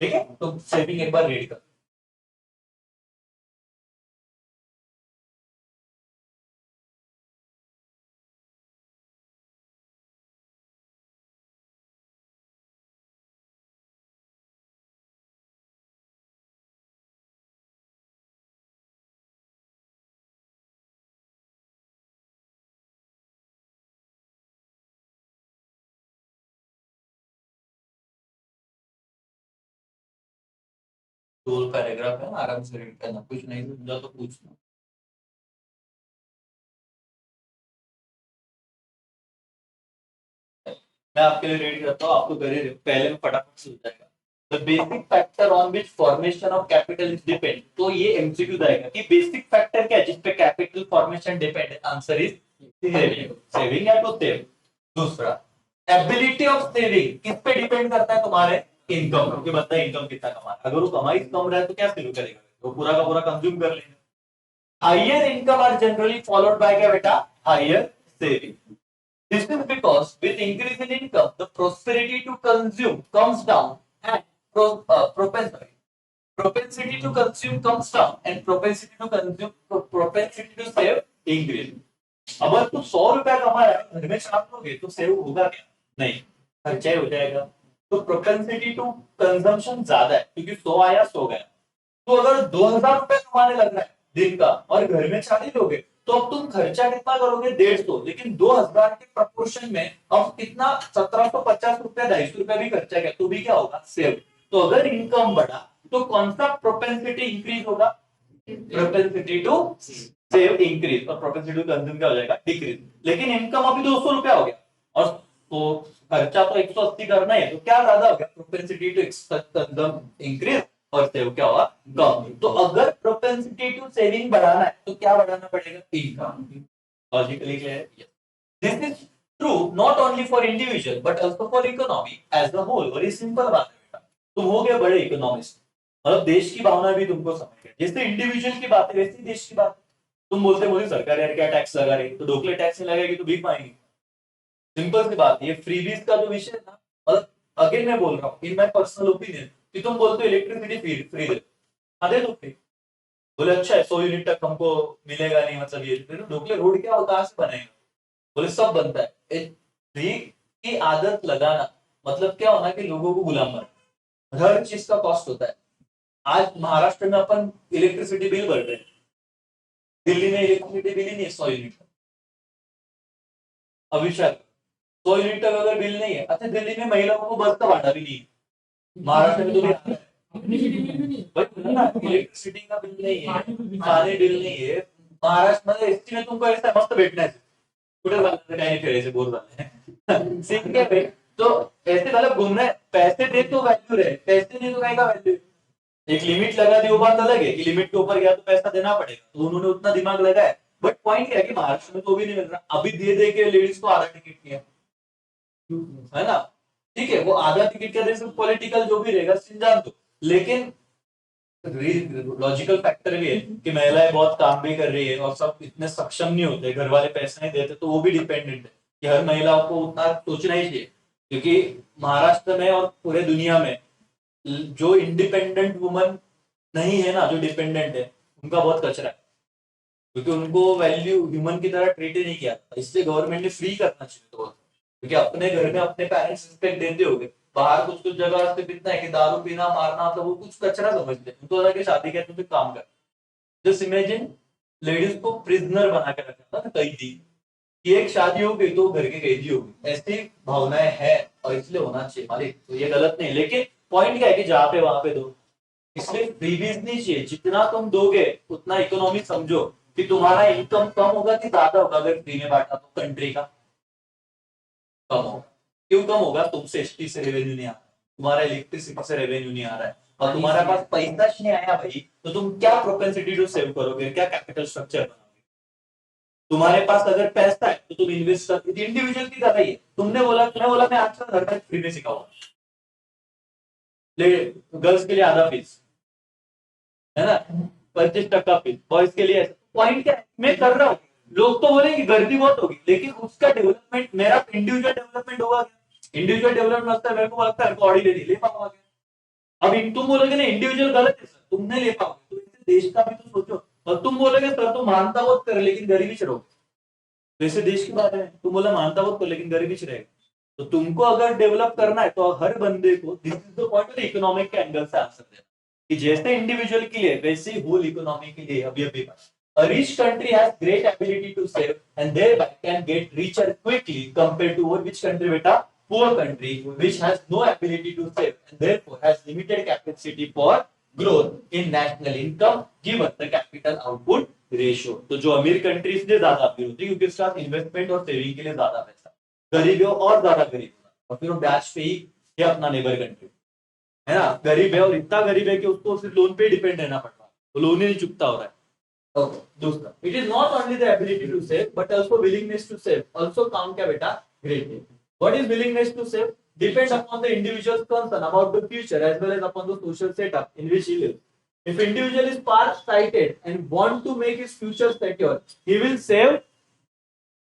ठीक है, तो सेविंग एक बार रीड कर। दो पैराग्राफ है, आराम से रीड करना, कुछ नहीं समझा तो पूछना। मैं आपके लिए रीड करता हूँ, आपको कर ही रहे हो। पहले में फटाफट से हो जाएगा। The basic factor on which formation of capital is depend, तो ये एमसीक्यू आएगा कि बेसिक फैक्टर क्या है जिसपे capital formation depend, answer is saving. Saving या टू सेव। दूसरा, एबिलिटी ऑफ सेविंग किस पे डिपेंड करता है, तुम्हारे इनकम, क्योंकि बंदा इनकम कितना कमा रहा है। अगर वो कमाई कम रहा है तो क्या सेव करेगा, वो पूरा का पूरा कंज्यूम कर लेगा। Higher income are generally followed by क्या बेटा, higher saving. This is because with increase in income, the prosperity to consume comes down and propensity to consume comes down and propensity to save increase. अगर तू 100 रुपया कमा रहा है, घर में शाम लोगे तो सेव होगा क्या, नहीं, खर्चा ही हो जाएगा। तो प्रोपेंसिटी टू कंजम्पशन ज्यादा है, क्योंकि 100 आया 100 गया। तो अगर 2000 रुपए कमाने लग रहा है दिन का और घर में 40 लोगे, तो अब तुम खर्चा कितना करोगे, 150, लेकिन 2000 के प्रपोर्शन में अब कितना, 1750 रुपया, 250 रुपया भी खर्चा किया तो भी क्या होगा, सेव। तो अगर इनकम बढ़ा तो कौन सा प्रोपेंसिटी इंक्रीज होगा, प्रोपेंसिटी टू सेव इंक्रीज, और प्रोपेंसिटी टू कंज्यूम क्या हो जाएगा, डिक्रीज। लेकिन इनकम अभी 200 रुपया हो गया, और तो खर्चा तो 180 करना है, तो क्या ज्यादा हो गया, प्रोपेंसिटी टू कंज्यूम इंक्रीज, और सेव क्या होगा, कम। तो अगर प्रोपेंसिटी टू सेविंग बढ़ाना है तो क्या बढ़ाना पड़ेगा, इनकम। लॉजिकली क्लियर है? This is true not only for individual but also for economy as a whole. बड़ी सिंपल बात है बेटा, तुम हो गए बड़े इकोनॉमिस्ट, मतलब देश की भावना भी तुमको समझ गए। जैसे इंडिविजुअल की बात है वैसे ही देश की बात है। तुम बोलते बोलते सरकार यार क्या टैक्स लगा रही है, तो ढोकले टैक्स नहीं लगाएगी तो भीख मांगेगी। सिंपल सी बात है। ये फ्रीबीज का जो विषय है ना, मतलब अगेन मैं बोल रहा हूँ इन माय पर्सनल ओपिनियन कि तुम बोलते हो इलेक्ट्रिसिटी फ्री फ्री दे, हाँ दे दो फ्री। बोले अच्छा है 100 यूनिट तक हमको मिलेगा नहीं, मतलब ये फिर ढोकले रोड क्या होगा, कहाँ से बनाएंगे? बोले सब बनता है। फ्री की आदत लगाना मतलब क्या होना कि लोगों को गुलाम बनाना। हर चीज का कॉस्ट होता है। आज महाराष्ट्र में अपन इलेक्ट्रिसिटी बिल भर रहे हैं, दिल्ली में इलेक्ट्रिसिटी बिल ही नहीं है 100 यूनिट का। अभिषेक 100 यूनिट तक अगर बिल नहीं है, अच्छा दिल्ली में महिलाओं को बस का भाड़ा भी नहीं है, महाराष्ट्र में तो भी आता है। इलेक्ट्रिसिटी का बिल नहीं है, पानी बिल नहीं है महाराष्ट्र मध्ये। एसटी में तुमको ऐसा मस्त भेटना है, कुठे जायचं काही नाही, फिरायचं बोर झालंय सीन क्या है। तो ऐसे मतलब घूमना है, पैसे दे तो वैल्यू रहे, पैसे नहीं तो कहीं का वैल्यू। एक लिमिट लगा दी वो बात अलग है कि लिमिट के ऊपर गया तो पैसा देना पड़ेगा, तो उन्होंने उतना दिमाग लगाया। बट पॉइंट क्या है कि महाराष्ट्र में तो भी नहीं मिल रहा, अभी दे दे के लेडीज को आधा टिकट किया है ना। ठीक है वो आधा टिकट का दे, पॉलिटिकल जो भी रहेगा जान दो, लेकिन लॉजिकल फैक्टर भी है कि महिलाएं बहुत काम भी कर रही है और सब इतने सक्षम नहीं होते, घर वाले पैसे नहीं देते, तो वो भी डिपेंडेंट है कि हर महिलाओं को उतना सोचना ही चाहिए। क्योंकि महाराष्ट्र में और पूरे दुनिया में जो इंडिपेंडेंट वुमन नहीं है ना, जो डिपेंडेंट है, उनका बहुत कचरा है, क्योंकि उनको वैल्यू ह्यूमन की तरह ट्रीट ही नहीं किया था। इसलिए गवर्नमेंट ने फ्री करना चाहिए तो, क्योंकि अपने घर में अपने पेरेंट्स रिस्पेक्ट देते होंगे, बाहर कुछ कुछ जगह सिर्फ इतना है कि दारू पीना मारना तो वो कुछ कचरा समझते हैं, उनको लगा कि शादी के तो काम कर। जस्ट इमेजिन लेडीज को प्रिजनर बना के रखा था, कैदी, कि एक शादी हो गई तो घर के कैदी हो गई, ऐसी भावनाएं हैं और इसलिए होना चाहिए मालिक, तो ये गलत नहीं। लेकिन पॉइंट क्या है कि जहाँ पे वहां पे दो, इसलिए फ्रीबीज नहीं चाहिए। जितना तुम दोगे उतना इकोनॉमी समझो कि तुम्हारा इनकम कम होगा कि ज्यादा होगा अगर फ्री में बांटा तो कंट्री का कम होगा। क्यों कम होगा? तुमसे एसटी से रेवेन्यू नहीं आ रहा, तुम्हारा इलेक्ट्रिसिटी से रेवेन्यू नहीं आ रहा है, और तुम्हारे पास पैसा नहीं आया भाई, तो तुम क्या प्रोपेंसिटी टू सेव करोगे, क्या कैपिटल स्ट्रक्चर बनाओगे? तुम्हारे पास अगर पैसा है तो तुम इन्वेस्ट कर, इंडिविजुअल की तरह ही है। तुमने बोला, मैं बोला मैं आज का घर का फ्री में सिखाऊंगा, गर्ल्स के लिए आधा फीस है ना, 25% फीस, बॉयज के लिए। पॉइंट क्या है, मैं कर रहा हूँ, लोग तो बोलेंगे गर्दी बहुत होगी, लेकिन उसका डेवलपमेंट, मेरा इंडिविजुअल डेवलपमेंट होगा क्या? इंडिविजुअल डेवलपमेंट लगता है मेरे को, लगता है ऑडी ले पाऊंगा क्या? अब तुम बोलोगे ना इंडिविजुअल गलत है सर, तुम नहीं ले पाओगे, तो इससे देश का भी तो सोचो। और तुम बोलोगे सर तो मानता बहुत कर लेकिन गरीबी से रहोगे, वैसे देश की बात है, तुम बोला मानता बहुत कर लेकिन गरीबी से रहेगा। तो तुमको अगर डेवलप करना है तो हर बंदे को, this is the point, economic के एंगल से आंसर देना कि जैसे इंडिविजुअल के लिए वैसे ही होल इकोनॉमी के लिए। अभी a rich country has great ability to save and thereby can get richer quickly compared to which country beta, poor country which has no ability to save and therefore has limited capacity for growth in national income given the capital output ratio. तो जो अमीर कंट्री इसलिए ज्यादा अमीर होती है क्योंकि उसके पास इन्वेस्टमेंट और सेविंग के लिए ज्यादा पैसा, गरीब है और ज्यादा गरीब होगा, और फिर वो ब्याज पे ही है अपना नेबर कंट्री, है ना। गरीब है और इतना गरीब है कि उसको सिर्फ लोन पे डिपेंड रहना पड़ रहा है, वो लोन ही नहीं चुकता हो रहा है। Okay. दूसरा, it is not only the ability to save but also willingness to save also count क्या बेटा, greatly. What is willingness to save? Depends upon the individual's concern about the future as well as upon the social setup in which he lives. If individual is far-sighted and want to make his future secure, he will save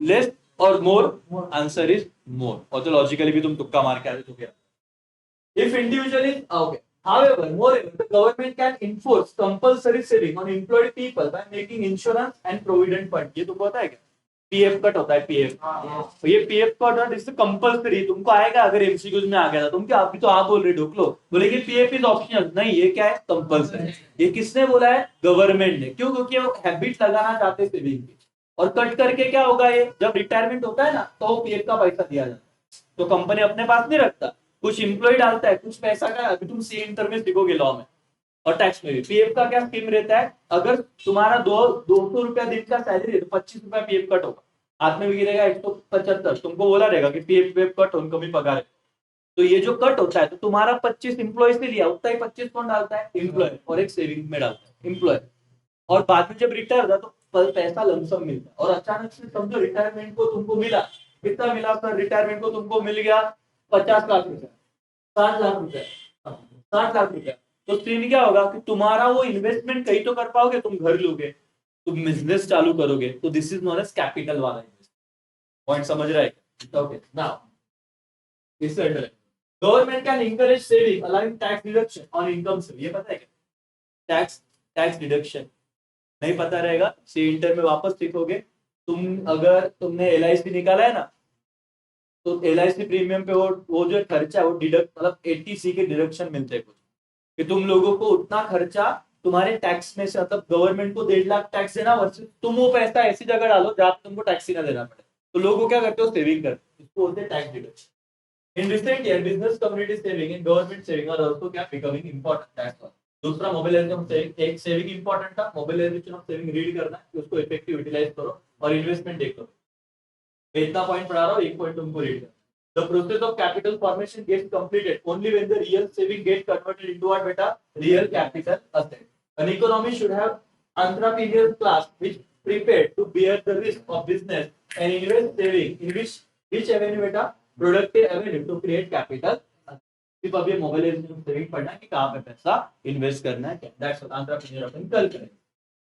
less or more. Answer is more. और तो logically भी तुम तुक्का मार के आते तो क्या? If individual is okay. However, moreover, the government can enforce compulsory saving on employed people by making insurance and provident fund. ये तुमको पता है क्या? पीएफ कट होता है, पीएफ। तो ये पीएफ कट है, इससे कंपलसरी तुमको आएगा अगर एमसीक्यूज में आ गया था। तुम क्या अभी तो आप बोल रहे ढोक लो, बोले कि पीएफ इज ऑप्शनल, नहीं ये क्या है, कंपलसरी। ये किसने बोला है? गवर्नमेंट ने। क्यों? क्योंकि वो हैबिट लगाना चाहते सेविंग की। और कट करके क्या होगा, ये जब रिटायरमेंट होता है ना तो पीएफ का पैसा दिया जाता है, तो कंपनी अपने पास नहीं रखता, कुछ इंप्लॉय डालता है, कुछ पैसा का। अभी तुम सी इंटर में सीखोगे लॉ में और टैक्स में भी। पीएफ का क्या स्कीम रहता है, अगर तुम्हारा 200 रुपया दिन का सैलरी है तो 25 रुपया पीएफ कट होगा, हाथ में भी गिरेगा 175। तुमको बोला रहेगा कि पीएफ कट, उनको भी पगार है। तो ये जो कट होता है तो तुम्हारा 25 इंप्लॉय से लिया, उतना ही 25 कौन डालता है? इंप्लॉय, और एक सेविंग में डालता है इंप्लॉय। और बाद में जब रिटायर होता तो पैसा लमसम मिलता है, और अचानक से समझो रिटायरमेंट को तुमको मिला कितना मिला सर? रिटायरमेंट को तुमको मिल गया 50 लाख रुपए, 60 लाख रुपए, 60 लाख रुपए। तो सीन क्या होगा कि तुम्हारा वो इन्वेस्टमेंट कहीं तो कर पाओगे, तुम घर लोगे, तुम बिजनेस चालू करोगे, तो this is known as capital वाला इन्वेस्टमेंट। पॉइंट समझ रहा है? ओके नाउ इस government can encourage saving allowing tax deduction on income से, ये पता है क्या? टैक्स टैक्स डिडक्शन नहीं पता रहेगा, सी इंटर में वापस सीखोगे। तुम अगर तुमने LIC निकाला है ना, तो LIC प्रीमियम पे वो जो खर्चा है वो डिडक्ट, मतलब 80C के डिडक्शन मिलते हैं कुछ, कि तुम लोगों को उतना खर्चा तुम्हारे टैक्स में से, मतलब गवर्नमेंट को 1.5 लाख टैक्स देना वर्सेस तुम वो पैसा ऐसी जगह डालो जहां तुमको टैक्स ही ना देना पड़े। तो लोगों क्या करते हो? सेविंग करते हैं, इसको बोलते हैं tax deduction. In recent year, business community saving and government saving are also क्या becoming important. That's all. दूसरा मोबिलाइजेशन ऑफ सेविंग, एक सेविंग इंपॉर्टेंट था, मोबिलाइजेशन ऑफ सेविंग रीड करना है, उसको इफेक्टिव यूटिलाइज करो और इन्वेस्टमेंट देख लो। मैं इतना पॉइंट पढ़ा रहा हूँ, एक पॉइंट तुमको रीड करना। The process of capital formation gets completed only when the real saving get converted into what बेटा? Real capital asset. An economy should have entrepreneurial class which prepared to bear the risk of business and invest saving in which avenue बेटा? Productive avenue to create capital. सिर्फ अभी मोबाइलाइजेशन सेविंग पढ़ना है कि कहां पे पैसा इन्वेस्ट करना है, दैट्स व्हाट एंटरप्रेन्योर अपन कल करेंगे।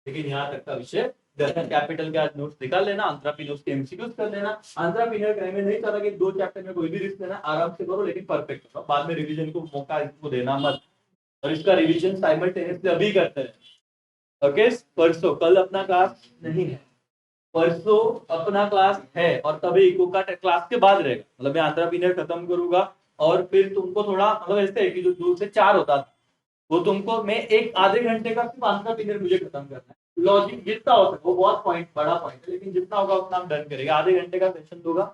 लेकिन यहाँ तक का विषय कैपिटल का नोट्स निकाल लेना, एंटरप्रेन्योर्स के एमसीक्यूज कर लेना। एंटरप्रेन्योर करने में नहीं चाहता कि 2 चैप्टर में कोई भी रिस्क लेना, आराम से करो लेकिन परफेक्ट करो, बाद में रिवीजन को मौका इसको देना मत। और इसका रिवीजन साइमल्टेनियसली अभी करते हैं। ओके, परसों, कल अपना क्लास नहीं है, परसों अपना क्लास है, और तभी इको का क्लास के बाद रहेगा। मतलब मैं एंटरप्रेन्योर खत्म करूंगा और फिर तुमको थोड़ा, मतलब ऐसे है कि जो 2 से 4 होता था वो तुमको मैं एक आधे घंटे का सिर्फ एंटरप्रेन्योर मुझे खत्म करना है। लॉजिक जितना हो सके, वो बहुत पॉइंट बड़ा पॉइंट है, लेकिन जितना होगा उतना हम डन करेंगे। आधे घंटे का सेशन दूंगा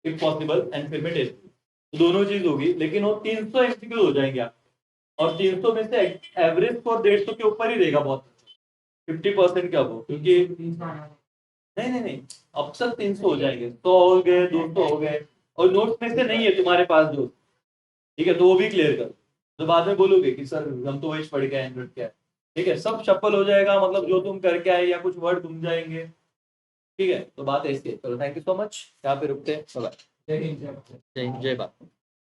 इफ पॉसिबल, एंड फिर मैं टेस्ट, तो दोनों चीज होगी। लेकिन वो 300 एमसीक्यू हो जाएंगे आप, और 300 में से एवरेज स्कोर 150 के ऊपर ही रहेगा, बहुत 50% क्या हो, क्योंकि नहीं नहीं नहीं, अब तक 300 हो जाएंगे, 100 हो गए, 200 हो गए, और नोट्स में से नहीं है तुम्हारे पास जो, ठीक है, तो वो भी क्लियर कर, तो बाद में बोलोगे कि सर हम तो वही पढ़ के आए, नोट क्या है, ठीक है, सब शफल हो जाएगा, मतलब जो तुम करके आए या कुछ वर्ड घूम जाएंगे, ठीक है, तो बात ऐसी है। चलो थैंक यू सो मच, यहाँ पे रुकते हैं, जय हिंद, जय भारत।